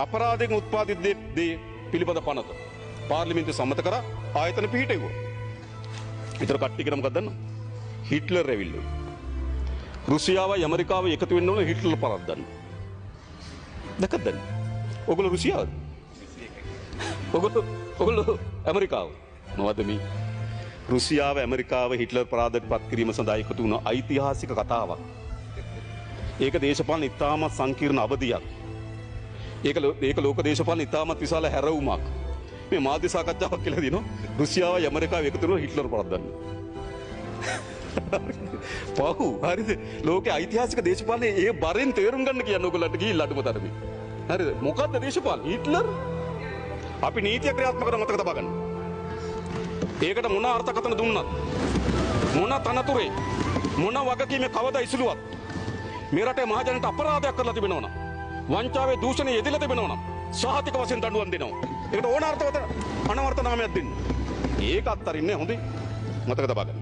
අපරාධයෙන් උත්පාදිත දේ පිළිබඳ පනත පාර්ලිමේන්තුව සම්මත කරා ආයතන පිහිටෙව්වා. ඊතර කට්ටියකට මොකක්ද දන්නවද? හිට්ලර් ඇවිල්ලා. රුසියාවයි ඇමරිකාවයි එකතු වෙන්න ඕන හිට්ලර් පරද්දන්න. දැක්කද? ඔයගොල්ලෝ රුසියාවද? ඔයගොල්ලෝ ඇමරිකාව. මොකද මේ රුසියාව ඇමරිකාව හිට්ලර් පරාදයට පත් කිරීම සඳහා එකතු වුණ ඓතිහාසික කතාවක්. ඒක දේශපාලන ඉතාමත් සංකීර්ණ අවධියක්. ඒක ලෝක දේශපාලන ඉතාමත් විශාල හැරවුමක්. මේ මාධ්‍ය සාකච්ඡාවක් කියලා දිනනවා රුසියාවයි ඇමරිකාව එකතු වෙනවා හිට්ලර් පරද්දන්න. පහු හරිද? ලෝකේ ඓතිහාසික දේශපාලනේ ඒ බරෙන් තේරුම් ගන්න කියන්නේ ඔයගොල්ලන්ට ගිහිල්ලා අඩුම තරමේ. හරිද? මොකද්ද දේශපාලන? හිට්ලර් අපි නීතිය ක්‍රියාත්මක කරන මතක තබා ගන්න. ඒකට මොන අර්ථකථන දුන්නත් මොන තනතුරේ මොන වගකීමේ කවදා ඉසුලුවත් මේ රටේ මහජනට අපරාධයක් කරලා තිබෙනවා නම් වංචාවේ දූෂණයේ යෙදලා තිබෙනවා නම් සහතික වශයෙන් දඬුවම් දෙනවා. ඒකට ඕන අර්ථවත අනවර්ථ නාමයක් දෙන්න. ඒක අත්තරින්නේ හොඳයි. මතක තබා ගන්න.